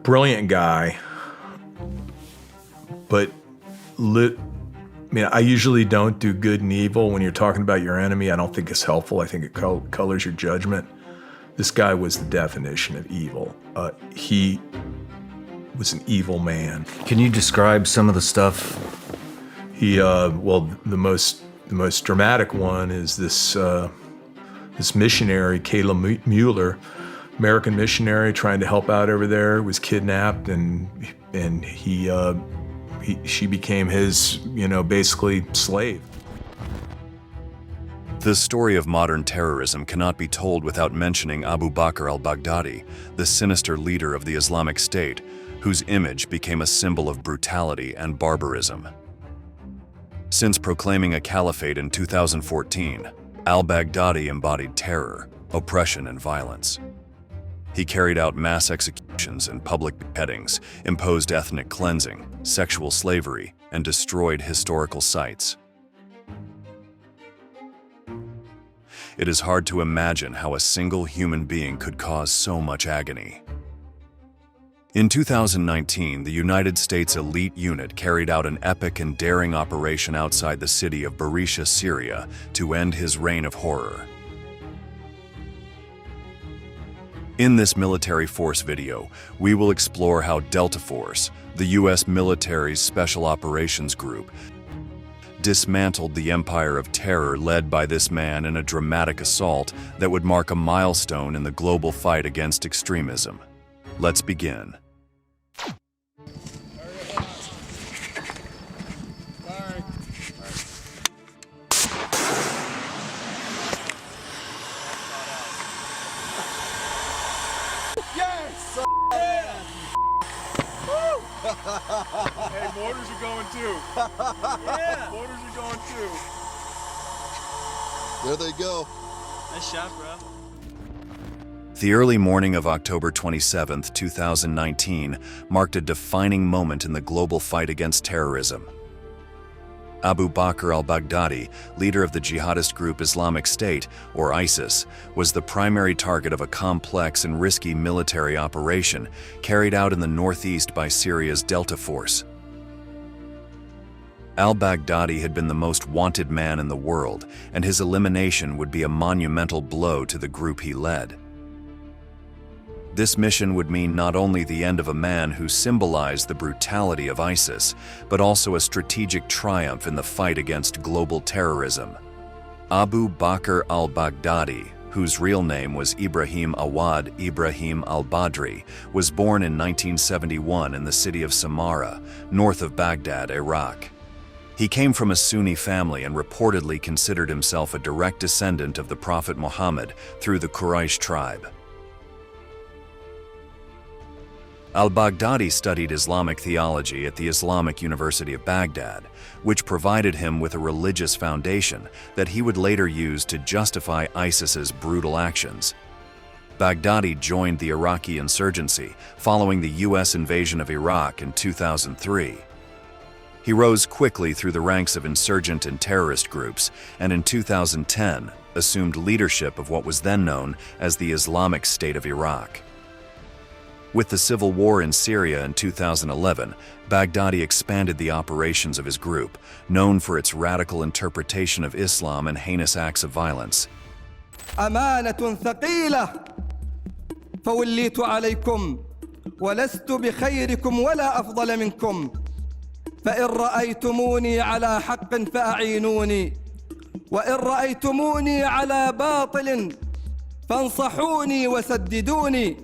brilliant guy, but I usually don't do good and evil. When you're talking about your enemy, I don't think it's helpful. I think it colors your judgment. This guy was the definition of evil. He was an evil man. Can you describe some of the stuff? He, well, the most dramatic one is this missionary, Kayla Mueller, American missionary trying to help out over there, was kidnapped, and she became his, basically slave. The story of modern terrorism cannot be told without mentioning Abu Bakr al-Baghdadi, the sinister leader of the Islamic State, whose image became a symbol of brutality and barbarism. Since proclaiming a caliphate in 2014, al-Baghdadi embodied terror, oppression, and violence. He carried out mass executions and public beheadings, imposed ethnic cleansing, sexual slavery, and destroyed historical sites. It is hard to imagine how a single human being could cause so much agony. In 2019, the United States elite unit carried out an epic and daring operation outside the city of Berisha, Syria, to end his reign of horror. In this military force video, we will explore how Delta Force, the U.S. military's Special Operations Group, dismantled the empire of terror led by this man in a dramatic assault that would mark a milestone in the global fight against extremism. Let's begin. Hey, mortars are going too. Yeah. Mortars are going too. There they go. Nice shot, bro. The early morning of October 27, 2019, marked a defining moment in the global fight against terrorism. Abu Bakr al-Baghdadi, leader of the jihadist group Islamic State, or ISIS, was the primary target of a complex and risky military operation carried out in the northeast by Syria's Delta Force. Al-Baghdadi had been the most wanted man in the world, and his elimination would be a monumental blow to the group he led. This mission would mean not only the end of a man who symbolized the brutality of ISIS, but also a strategic triumph in the fight against global terrorism. Abu Bakr al-Baghdadi, whose real name was Ibrahim Awad Ibrahim al-Badri, was born in 1971 in the city of Samarra, north of Baghdad, Iraq. He came from a Sunni family and reportedly considered himself a direct descendant of the Prophet Muhammad through the Quraysh tribe. Al-Baghdadi studied Islamic theology at the Islamic University of Baghdad, which provided him with a religious foundation that he would later use to justify ISIS's brutal actions. Baghdadi joined the Iraqi insurgency following the U.S. invasion of Iraq in 2003. He rose quickly through the ranks of insurgent and terrorist groups, and in 2010 assumed leadership of what was then known as the Islamic State of Iraq. With the civil war in Syria in 2011, Baghdadi expanded the operations of his group, known for its radical interpretation of Islam and heinous acts of violence. أمانة ثقيلة فوليت عليكم ولست بخيركم ولا أفضل منكم فإن رأيتموني على حق فأعينوني وإن رأيتموني على باطل فانصحوني وسددوني.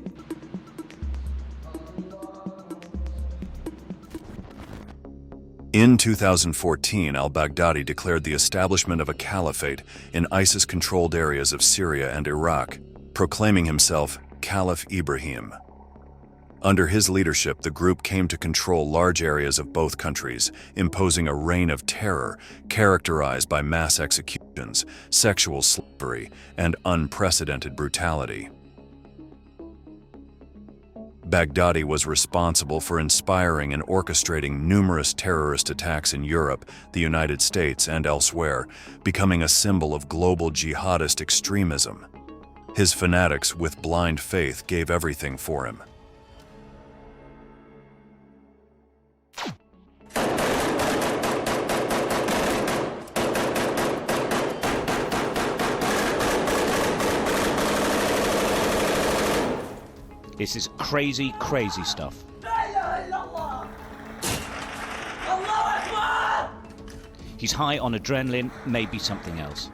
In 2014, al-Baghdadi declared the establishment of a caliphate in ISIS-controlled areas of Syria and Iraq, proclaiming himself Caliph Ibrahim. Under his leadership, the group came to control large areas of both countries, imposing a reign of terror characterized by mass executions, sexual slavery, and unprecedented brutality. Baghdadi was responsible for inspiring and orchestrating numerous terrorist attacks in Europe, the United States, and elsewhere, becoming a symbol of global jihadist extremism. His fanatics with blind faith gave everything for him. This is crazy, crazy stuff. He's high on adrenaline, maybe something else.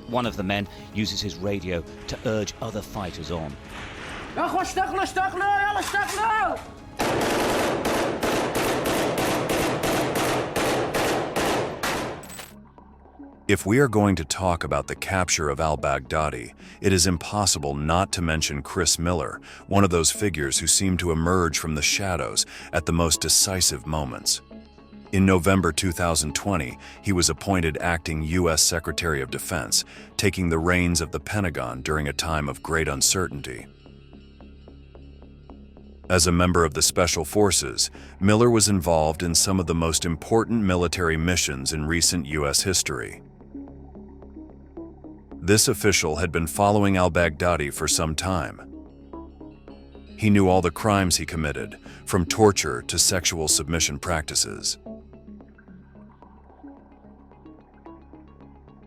One of the men uses his radio to urge other fighters on. If we are going to talk about the capture of al-Baghdadi, it is impossible not to mention Chris Miller, one of those figures who seemed to emerge from the shadows at the most decisive moments. In November 2020, he was appointed acting U.S. Secretary of Defense, taking the reins of the Pentagon during a time of great uncertainty. As a member of the Special Forces, Miller was involved in some of the most important military missions in recent U.S. history. This official had been following al-Baghdadi for some time. He knew all the crimes he committed, from torture to sexual submission practices.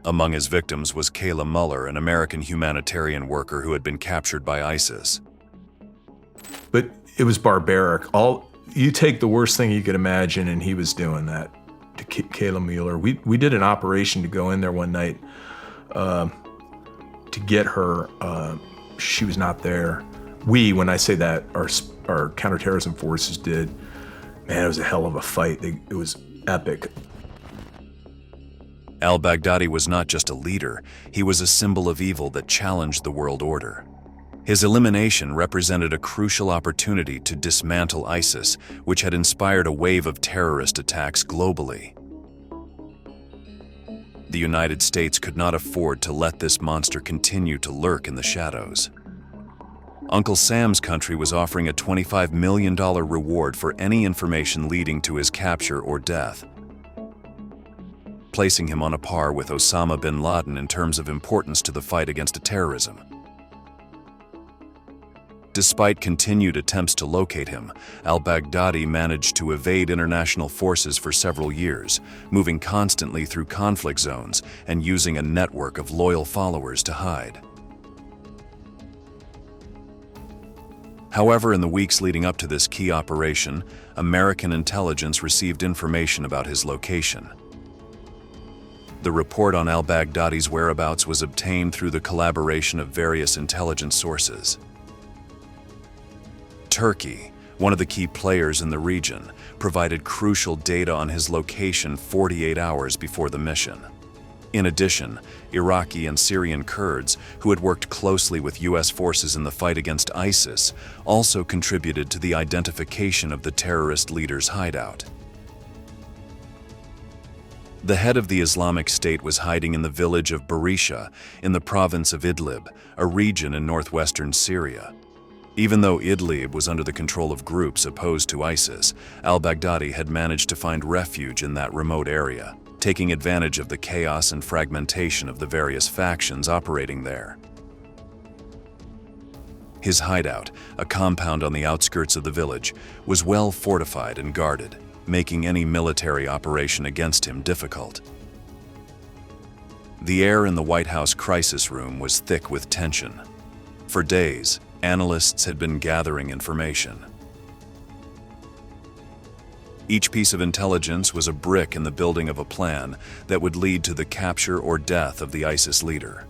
Among his victims was Kayla Muller, an American humanitarian worker who had been captured by ISIS. But it was barbaric. You take the worst thing you could imagine, and he was doing that to Kayla Mueller. We did an operation to go in there one night to get her. She was not there. When I say that, our counterterrorism forces did. Man, it was a hell of a fight. It was epic. Al-Baghdadi was not just a leader, he was a symbol of evil that challenged the world order. His elimination represented a crucial opportunity to dismantle ISIS, which had inspired a wave of terrorist attacks globally. The United States could not afford to let this monster continue to lurk in the shadows. Uncle Sam's country was offering a $25 million reward for any information leading to his capture or death, placing him on a par with Osama bin Laden in terms of importance to the fight against terrorism. Despite continued attempts to locate him, al-Baghdadi managed to evade international forces for several years, moving constantly through conflict zones and using a network of loyal followers to hide. However, in the weeks leading up to this key operation, American intelligence received information about his location. The report on al-Baghdadi's whereabouts was obtained through the collaboration of various intelligence sources. Turkey, one of the key players in the region, provided crucial data on his location 48 hours before the mission. In addition, Iraqi and Syrian Kurds, who had worked closely with U.S. forces in the fight against ISIS, also contributed to the identification of the terrorist leader's hideout. The head of the Islamic State was hiding in the village of Barisha in the province of Idlib, a region in northwestern Syria. Even though Idlib was under the control of groups opposed to ISIS, al-Baghdadi had managed to find refuge in that remote area, taking advantage of the chaos and fragmentation of the various factions operating there. His hideout, a compound on the outskirts of the village, was well fortified and guarded, making any military operation against him difficult. The air in the White House crisis room was thick with tension. For days, analysts had been gathering information. Each piece of intelligence was a brick in the building of a plan that would lead to the capture or death of the ISIS leader.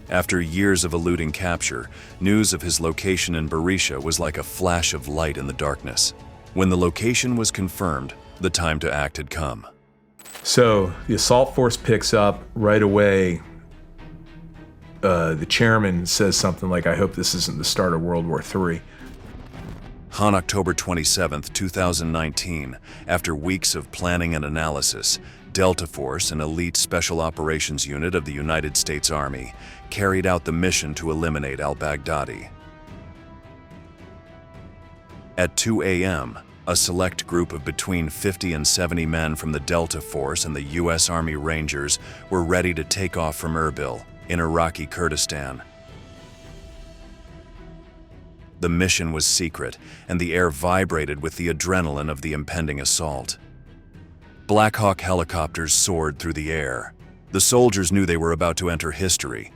After years of eluding capture, news of his location in Barisha was like a flash of light in the darkness. When the location was confirmed, the time to act had come. So the assault force picks up right away. The chairman says something like, "I hope this isn't the start of World War III." On October 27, 2019, after weeks of planning and analysis, Delta Force, an elite special operations unit of the United States Army, carried out the mission to eliminate al-Baghdadi. At 2 a.m., a select group of between 50 and 70 men from the Delta Force and the U.S. Army Rangers were ready to take off from Erbil, in Iraqi Kurdistan. The mission was secret, and the air vibrated with the adrenaline of the impending assault. Black Hawk helicopters soared through the air. The soldiers knew they were about to enter history.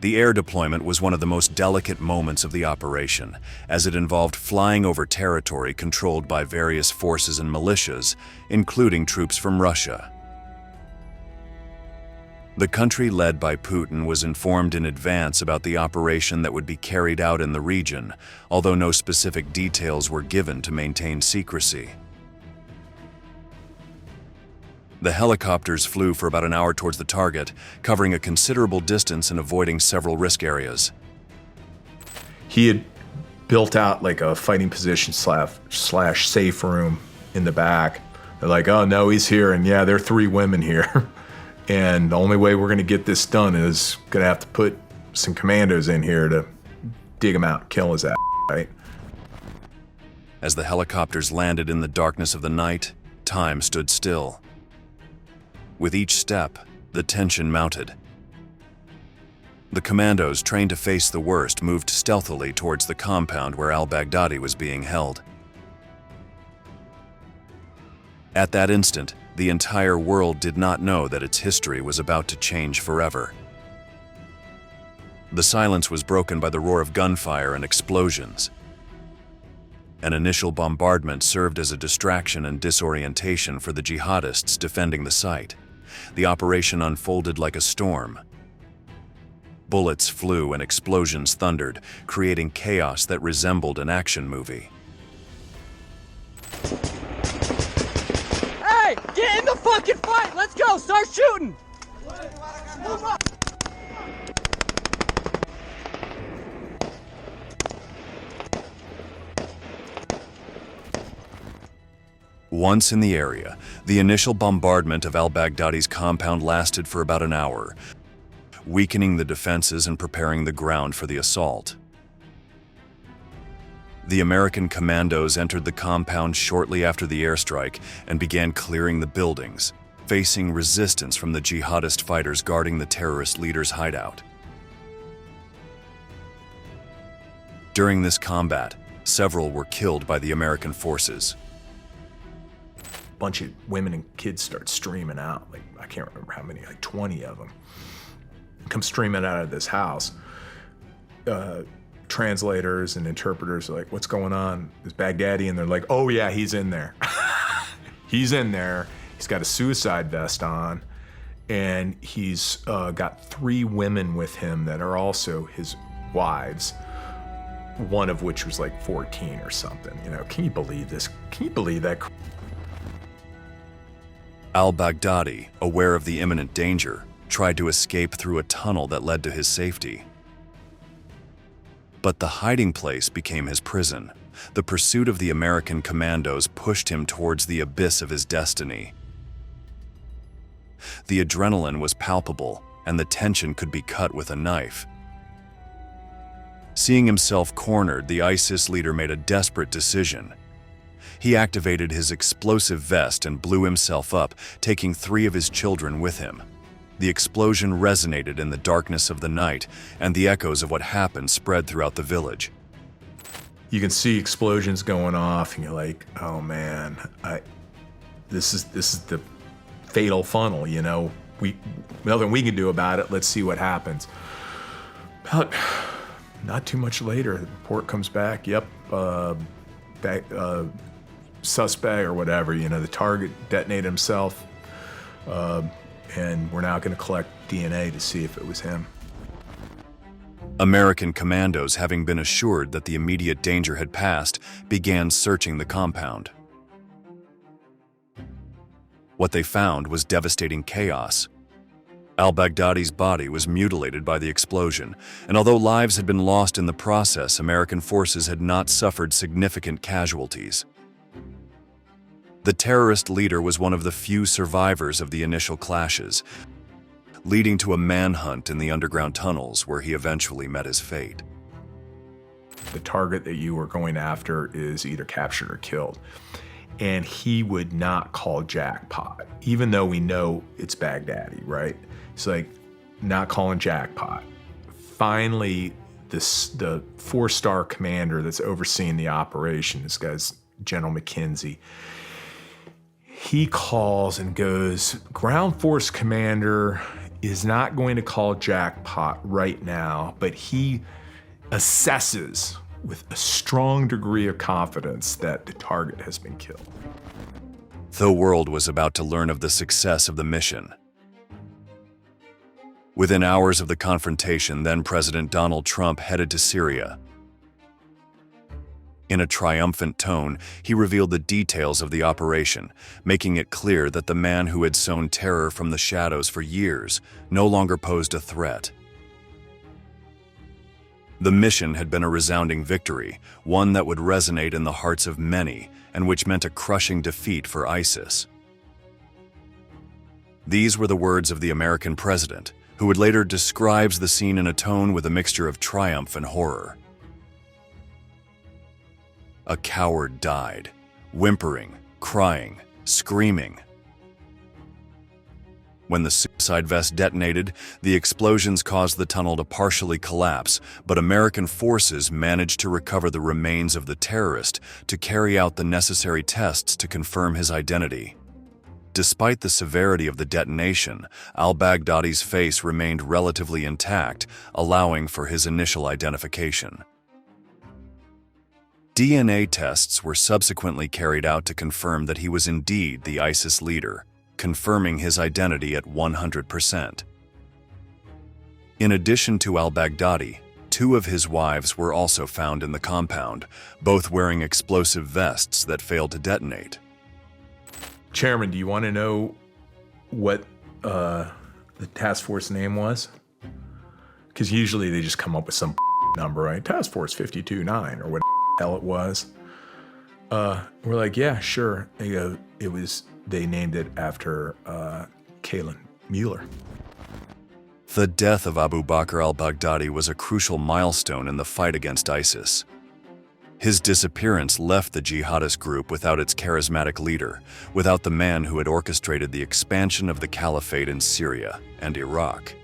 The air deployment was one of the most delicate moments of the operation, as it involved flying over territory controlled by various forces and militias, including troops from Russia. The country led by Putin was informed in advance about the operation that would be carried out in the region, although no specific details were given to maintain secrecy. The helicopters flew for about an hour towards the target, covering a considerable distance and avoiding several risk areas. He had built out like a fighting position slash safe room in the back. They're like, oh no, he's here, and yeah, there are 3 women here. And the only way we're gonna get this done is gonna have to put some commandos in here to dig him out, kill his ass, right? As the helicopters landed in the darkness of the night, time stood still. With each step, the tension mounted. The commandos, trained to face the worst, moved stealthily towards the compound where al-Baghdadi was being held. At that instant, the entire world did not know that its history was about to change forever. The silence was broken by the roar of gunfire and explosions. An initial bombardment served as a distraction and disorientation for the jihadists defending the site. The operation unfolded like a storm. Bullets flew and explosions thundered, creating chaos that resembled an action movie. Hey, get in the fucking fight! Let's go! Start shooting! Move up. Once in the area, the initial bombardment of al-Baghdadi's compound lasted for about an hour, weakening the defenses and preparing the ground for the assault. The American commandos entered the compound shortly after the airstrike and began clearing the buildings, facing resistance from the jihadist fighters guarding the terrorist leader's hideout. During this combat, several were killed by the American forces. Bunch of women and kids start streaming out. Like, I can't remember how many, like 20 of them come streaming out of this house. Translators and interpreters are like, what's going on? Is Baghdadi? And they're like, oh yeah, he's in there. He's in there. He's got a suicide vest on, and he's got 3 women with him that are also his wives, one of which was like 14 or something. You know, can you believe this? Can you believe that? Al-Baghdadi, aware of the imminent danger, tried to escape through a tunnel that led to his safety. But the hiding place became his prison. The pursuit of the American commandos pushed him towards the abyss of his destiny. The adrenaline was palpable, and the tension could be cut with a knife. Seeing himself cornered, the ISIS leader made a desperate decision. He activated his explosive vest and blew himself up, taking 3 of his children with him. The explosion resonated in the darkness of the night, and the echoes of what happened spread throughout the village. You can see explosions going off, and you're like, oh man, this is the fatal funnel, you know? Nothing we can do about it. Let's see what happens. About not too much later, the report comes back. Yep, suspect or whatever, you know, the target detonated himself, and we're now going to collect DNA to see if it was him. American commandos, having been assured that the immediate danger had passed, began searching the compound. What they found was devastating chaos. Al-Baghdadi's body was mutilated by the explosion, and although lives had been lost in the process, American forces had not suffered significant casualties. The terrorist leader was one of the few survivors of the initial clashes, leading to a manhunt in the underground tunnels where he eventually met his fate. The target that you were going after is either captured or killed. And he would not call jackpot, even though we know it's Baghdadi, right? It's like, not calling jackpot. Finally, the 4-star commander that's overseeing the operation, this guy's General McKenzie, he calls and goes, ground force commander is not going to call jackpot right now, but he assesses with a strong degree of confidence that the target has been killed. The world was about to learn of the success of the mission. Within hours of the confrontation, then-President Donald Trump headed to Syria. In a triumphant tone, he revealed the details of the operation, making it clear that the man who had sown terror from the shadows for years no longer posed a threat. The mission had been a resounding victory, one that would resonate in the hearts of many, and which meant a crushing defeat for ISIS. These were the words of the American president, who would later describe the scene in a tone with a mixture of triumph and horror. A coward died, whimpering, crying, screaming. When the suicide vest detonated, the explosions caused the tunnel to partially collapse, but American forces managed to recover the remains of the terrorist to carry out the necessary tests to confirm his identity. Despite the severity of the detonation, al-Baghdadi's face remained relatively intact, allowing for his initial identification. DNA tests were subsequently carried out to confirm that he was indeed the ISIS leader, confirming his identity at 100%. In addition to al-Baghdadi, 2 of his wives were also found in the compound, both wearing explosive vests that failed to detonate. Chairman, do you want to know what the task force name was? Because usually they just come up with some number, right? Task Force 52-9 or what the hell it was. We're like, yeah, sure. They go, they named it after Kaylan Mueller. The death of Abu Bakr al-Baghdadi was a crucial milestone in the fight against ISIS. His disappearance left the jihadist group without its charismatic leader, without the man who had orchestrated the expansion of the caliphate in Syria and Iraq.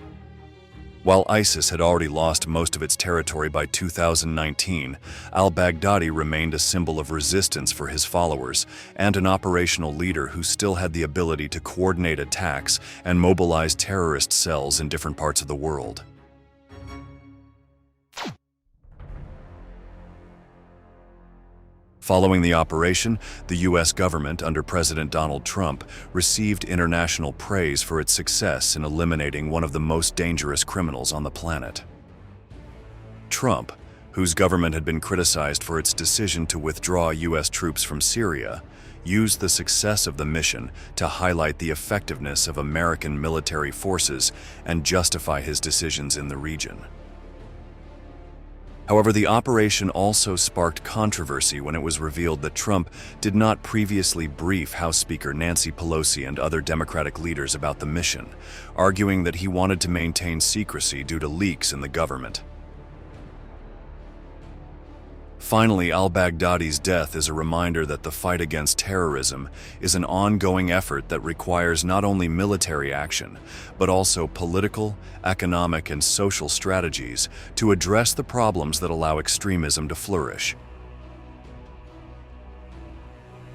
While ISIS had already lost most of its territory by 2019, al-Baghdadi remained a symbol of resistance for his followers and an operational leader who still had the ability to coordinate attacks and mobilize terrorist cells in different parts of the world. Following the operation, the U.S. government under President Donald Trump received international praise for its success in eliminating one of the most dangerous criminals on the planet. Trump, whose government had been criticized for its decision to withdraw U.S. troops from Syria, used the success of the mission to highlight the effectiveness of American military forces and justify his decisions in the region. However, the operation also sparked controversy when it was revealed that Trump did not previously brief House Speaker Nancy Pelosi and other Democratic leaders about the mission, arguing that he wanted to maintain secrecy due to leaks in the government. Finally, al-Baghdadi's death is a reminder that the fight against terrorism is an ongoing effort that requires not only military action, but also political, economic, and social strategies to address the problems that allow extremism to flourish.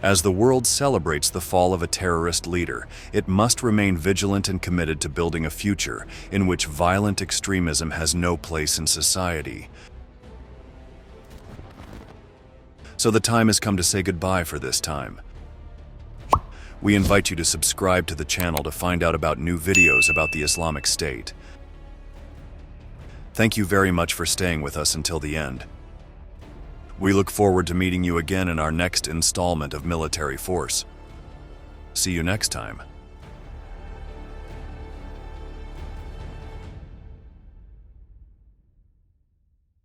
As the world celebrates the fall of a terrorist leader, it must remain vigilant and committed to building a future in which violent extremism has no place in society. So the time has come to say goodbye for this time. We invite you to subscribe to the channel to find out about new videos about the Islamic State. Thank you very much for staying with us until the end. We look forward to meeting you again in our next installment of Military Force. See you next time.